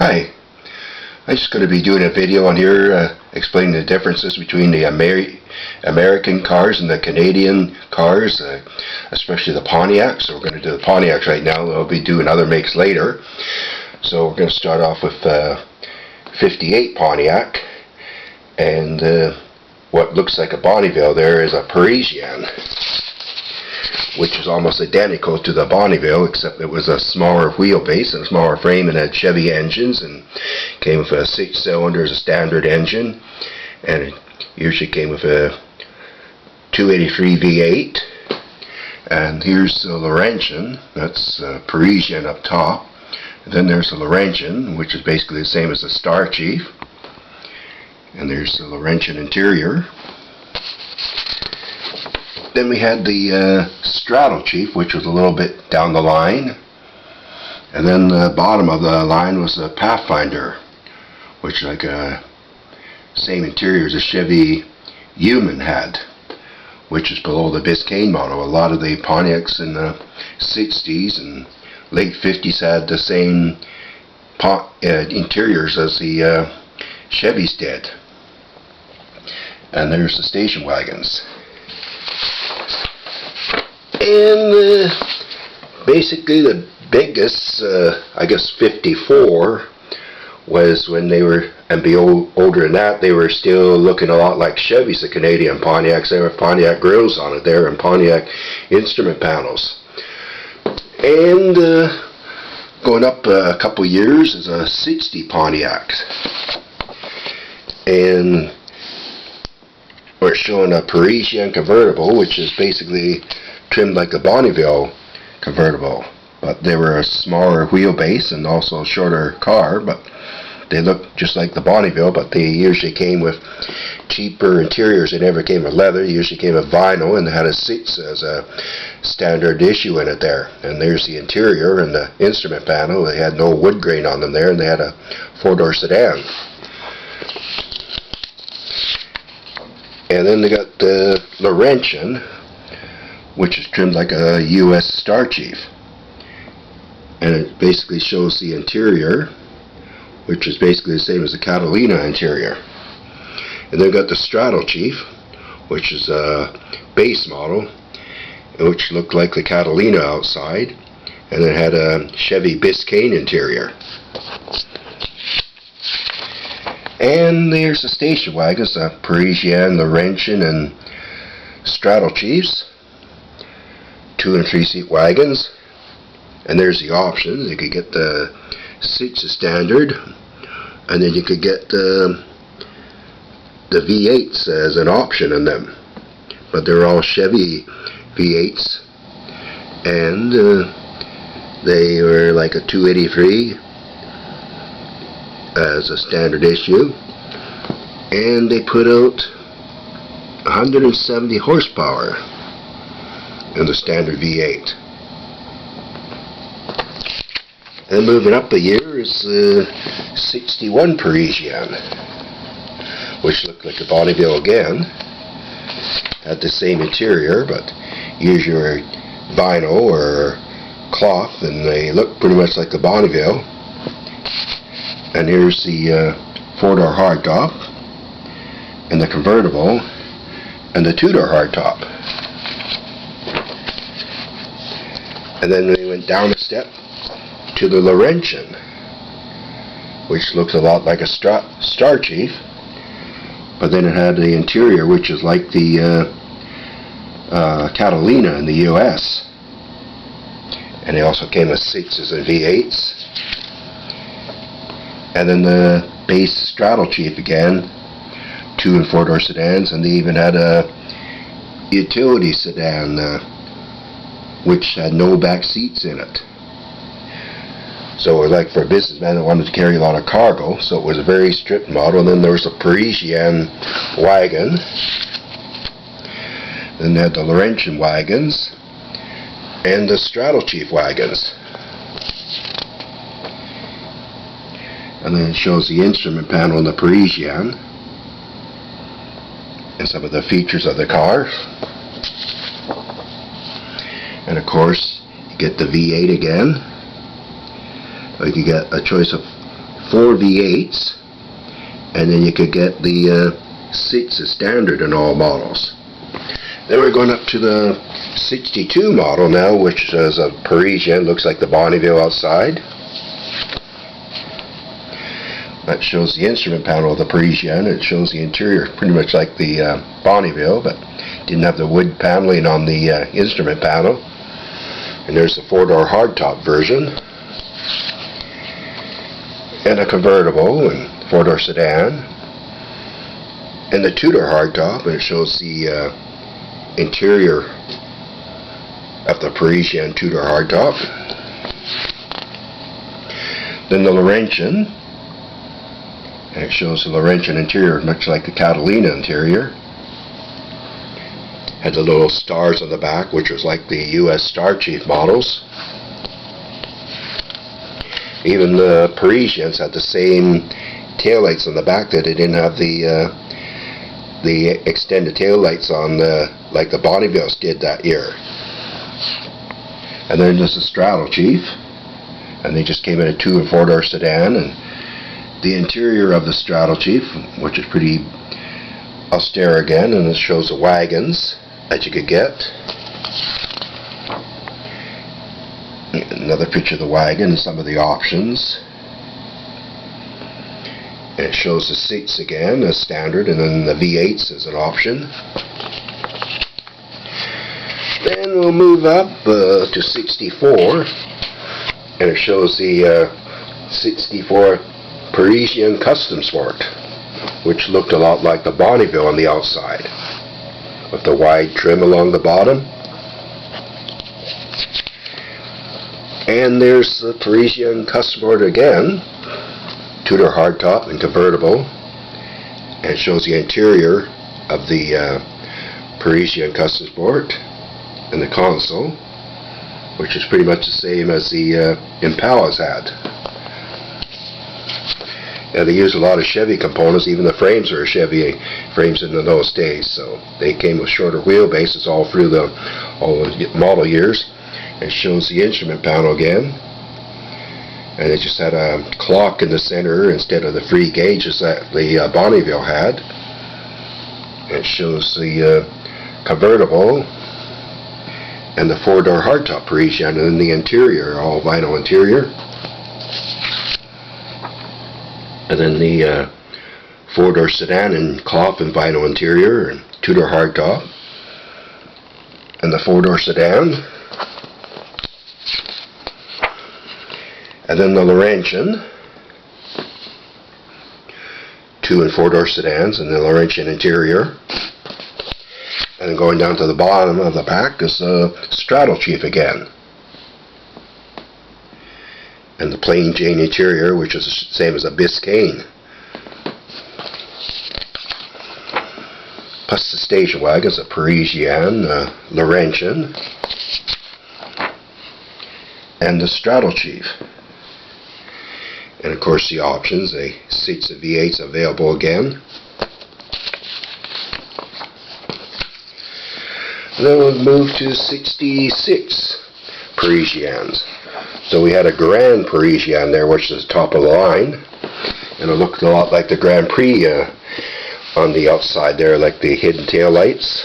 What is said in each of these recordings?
Hi, I'm just going to be doing a video on here explaining the differences between the American cars and the Canadian cars, especially the Pontiacs. So we're going to do the Pontiacs right now. We'll be doing other makes later. So we're going to start off with 58 Pontiac, and what looks like a Bonneville there is a Parisienne, which is almost identical to the Bonneville, except it was a smaller wheelbase and a smaller frame, and had Chevy engines, and came with a 6-cylinder as a standard engine, and it usually came with a 283 V8. And here's the Laurentian, that's Parisian up top. And then there's the Laurentian, which is basically the same as the Star Chief. And there's the Laurentian interior. Then we had the Straddle Chief, which was a little bit down the line. And then the bottom of the line was the Pathfinder, which is like a same interior as a Chevy Human had, which is below the Biscayne model. A lot of the Pontiacs in the 60s and late 50s had the same interiors as the Chevys did. And there's the station wagons. And basically the biggest, I guess 54, was when they were, and be older than that, they were still looking a lot like Chevys, the Canadian Pontiacs. They were Pontiac grills on it there and Pontiac instrument panels. And going up a couple years is a 60 Pontiacs. And we're showing a Parisian Convertible, which is basically trimmed like a Bonneville convertible, but they were a smaller wheelbase and also a shorter car, but they looked just like the Bonneville, but they usually came with cheaper interiors. They never came with leather. They usually came with vinyl, and they had a seats as a standard issue in it there. And there's the interior and the instrument panel. They had no wood grain on them there, and they had a 4-door sedan. And then they got the Laurentian, which is trimmed like a U.S. Star Chief. And it basically shows the interior, which is basically the same as the Catalina interior. And they've got the Straddle Chief, which is a base model, which looked like the Catalina outside, and it had a Chevy Biscayne interior. And there's the station wagons, the Parisienne, Laurentian, and Straddle Chiefs. 2- and 3-seat wagons. And there's the options. You could get the seats as standard, and then you could get the V8s as an option in them. But they're all Chevy V8s, and they were like a 283 as a standard issue, and they put out 170 horsepower in the standard V8. And moving up a year is 61 Parisienne, which looked like a Bonneville again. Had the same interior, but usually vinyl or cloth, and they look pretty much like the Bonneville. And here's the 4-door hardtop, and the convertible, and the 2-door hardtop. And then we went down a step to the Laurentian, which looks a lot like a Star Chief, but then it had the interior, which is like the Catalina in the US. And they also came with 6s and V8s. And then the base Straddle Chief again, 2- and 4-door sedans, and they even had a utility sedan, which had no back seats in it. So it was like for a businessman that wanted to carry a lot of cargo, so it was a very stripped model. And then there was the Parisian Wagon. Then they had the Laurentian wagons and the Straddle Chief wagons. And then it shows the instrument panel in the Parisienne and some of the features of the car. And of course, you get the V8 again. You get a choice of 4 V8s, and then you could get the seats as standard in all models. Then we're going up to the 62 model now, which is a Parisienne. Looks like the Bonneville outside. That shows the instrument panel of the Parisienne. It shows the interior pretty much like the Bonneville, but didn't have the wood paneling on the instrument panel. And there's the 4-door hardtop version, and a convertible and 4-door sedan, and the 2-door hardtop. And it shows the interior of the Parisienne 2-door hardtop. Then the Laurentian, and it shows the Laurentian interior much like the Catalina interior. Had the little stars on the back, which was like the US Star Chief models. Even the Parisians had the same taillights on the back, that they didn't have the extended taillights on like the Bonnevilles did that year. And then there's the Straddle Chief, and they just came in a 2- and 4-door sedan. And the interior of the Straddle Chief, which is pretty austere again, and it shows the wagons that you could get. Another picture of the wagon and some of the options. And it shows the seats again as standard, and then the V8s as an option. Then we'll move up to 64, and it shows the 64 Parisian Custom Sport, which looked a lot like the Bonneville on the outside, with the wide trim along the bottom. And there's the Parisian Custom Sport again, 2-door hardtop and convertible, and it shows the interior of the Parisian Custom Sport and the console, which is pretty much the same as the Impalas had. Yeah, they used a lot of Chevy components. Even the frames are Chevy frames in those days, so they came with shorter wheelbases all through all the model years. It shows the instrument panel again, and it just had a clock in the center instead of the free gauges that the Bonneville had. It shows the convertible and the 4-door hardtop Parisienne, and the interior, all vinyl interior. And then the 4-door sedan in cloth and vinyl interior, and 2-door hardtop, and the 4-door sedan. And then the Laurentian, 2- and 4-door sedans, and the Laurentian interior. And then going down to the bottom of the back is the Straddle Chief again. And the plain Jane interior, which is the same as a Biscayne. Plus the station wagons, a Parisienne, Laurentian, and the Straddle Chief. And of course the options, the seats and V8s available again. And then we'll move to 66 Parisiennes. So we had a Grand Parisienne there, which is the top of the line, and it looked a lot like the Grand Prix on the outside there, like the hidden tail lights.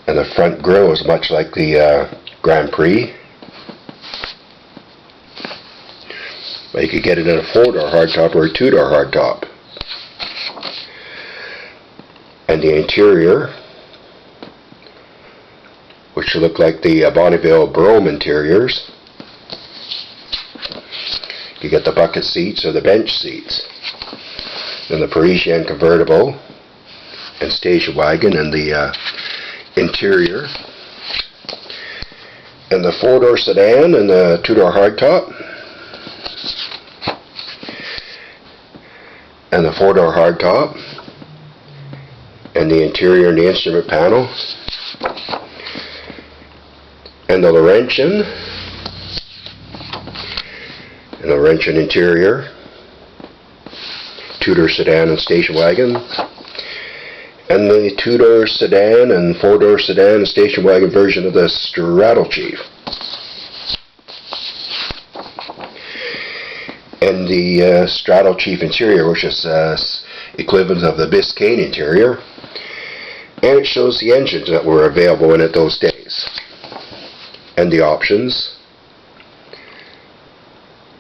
And the front grille is much like the Grand Prix. But you could get it in a 4-door hardtop or a 2-door hardtop. And the interior, which look like the Bonneville Brome interiors. You get the bucket seats or the bench seats. Then the Parisian Convertible and station wagon, and the interior. And the 4-door sedan and the 2-door hardtop. And the 4-door hardtop. And the interior and the instrument panel. And the Laurentian, and the Laurentian interior, 2-door sedan and station wagon, and the 2-door sedan and 4-door sedan and station wagon version of the Straddle Chief. and the Straddle Chief interior, which is equivalent of the Biscayne interior, and it shows the engines that were available in it those days and the options.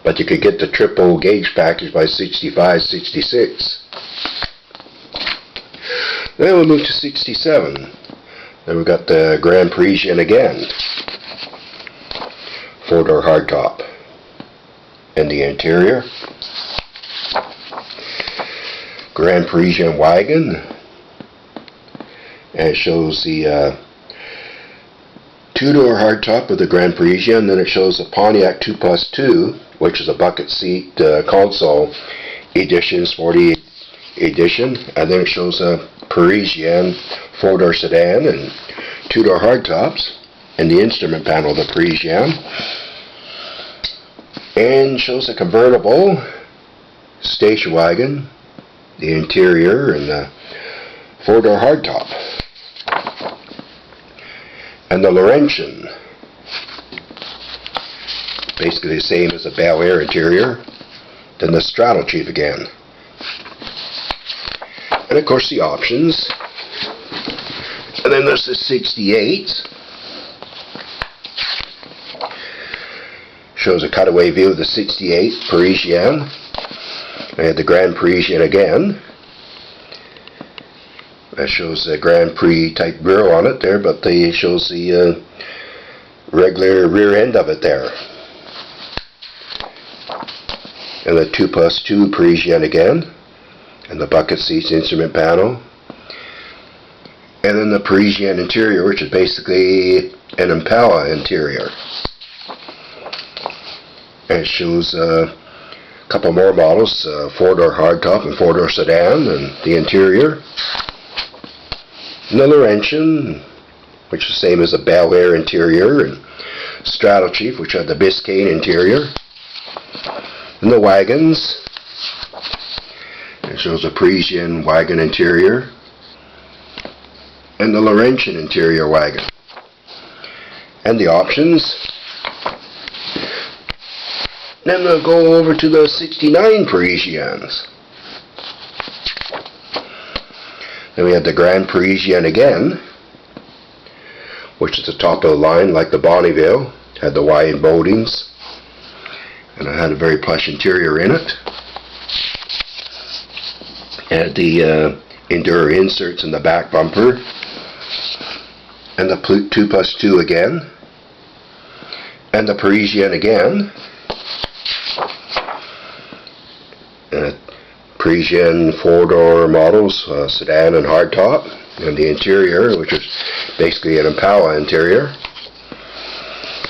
But you could get the triple gauge package by 65, 66. Then we'll move to 67. Then we've got the Grand Parisienne again, 4-door hardtop, and the interior. Grand Parisian Wagon, and it shows the 2-door hardtop of the Grand Parisienne. Then it shows the Pontiac 2+2, which is a bucket seat console edition, sporty edition, and then it shows a Parisienne 4-door sedan and 2-door hardtops, and the instrument panel of the Parisienne, and shows a convertible station wagon, the interior, and the 4-door hardtop, and the Laurentian, basically the same as the Bel Air interior. Then the Straddle Chief again, and of course the options. And then there's the 68. Shows a cutaway view of the 68 Parisienne. I had the Grand Parisienne again. That shows the Grand Prix type grille on it there, but it shows the regular rear end of it there. And the 2+2 Parisienne again, and the bucket seats, instrument panel, and then the Parisienne interior, which is basically an Impala interior. And it shows a couple more models, 4-door hardtop and 4-door sedan, and the interior. And the Laurentian, which is the same as the Bel Air interior, and Straddle Chief, which had the Biscayne interior. And the wagons. It shows a Parisian wagon interior, and the Laurentian interior wagon, and the options. Then we'll go over to the 69 Parisiennes. Then we had the Grand Parisienne again, which is the top of the line like the Bonneville, had the wide moldings, and it had a very plush interior in it. Had the Enduro inserts in the back bumper, and the 2+2 again, and the Parisienne again, Parisienne 4-door models, sedan and hardtop, and the interior, which is basically an Impala interior,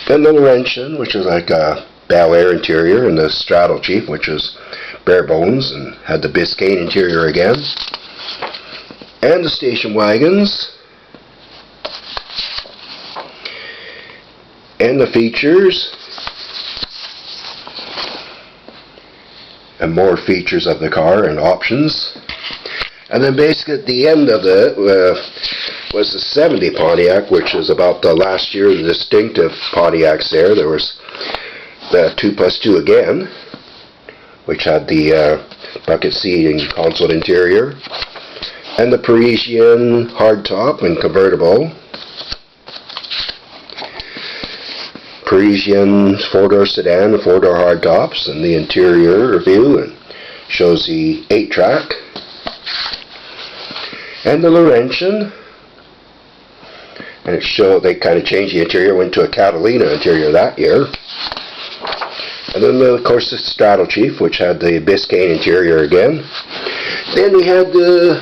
and the Laurentian, which is like a Bel Air interior, and the Straddle Chief, which is bare bones and had the Biscayne interior again, and the station wagons, and the features, and more features of the car and options. And then basically at the end of it was the 70 Pontiac, which is about the last year of the distinctive Pontiacs there. There was the 2+2 again, which had the bucket seat and console interior, and the Parisian hardtop and convertible, Parisian 4-door sedan, 4-door hardtops, and the interior view, and shows the 8-track, and the Laurentian, and it showed they kind of changed the interior, went to a Catalina interior that year. And then, of course, the Straddle Chief, which had the Biscayne interior again. Then we had the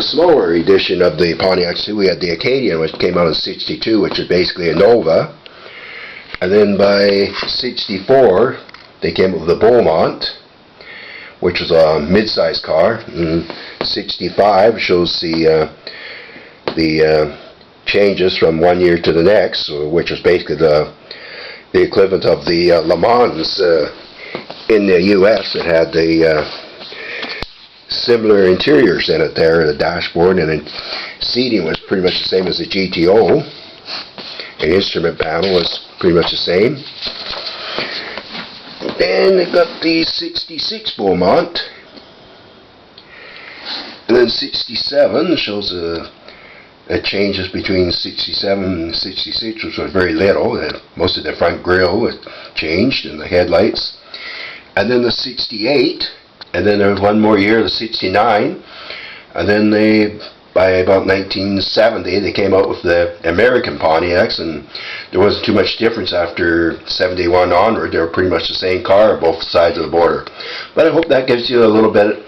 smaller edition of the Pontiacs too. We had the Acadian, which came out in '62, which is basically a Nova. And then by '64, they came up with the Beaumont, which was a mid-sized car. And '65 shows the changes from one year to the next, which was basically the equivalent of the Le Mans in the U.S. It had the similar interiors in it there, the dashboard, and the seating was pretty much the same as the GTO. The instrument panel was pretty much the same. Then they've got the 66 Beaumont. And then 67 shows the changes between 67 and 66, which was very little. Most of the front grille was changed and the headlights. And then the 68, and then there was one more year, the 69, and then by about 1970, they came out with the American Pontiacs, and there wasn't too much difference after 71 onward. They were pretty much the same car on both sides of the border. But I hope that gives you a little bit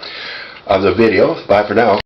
of the video. Bye for now.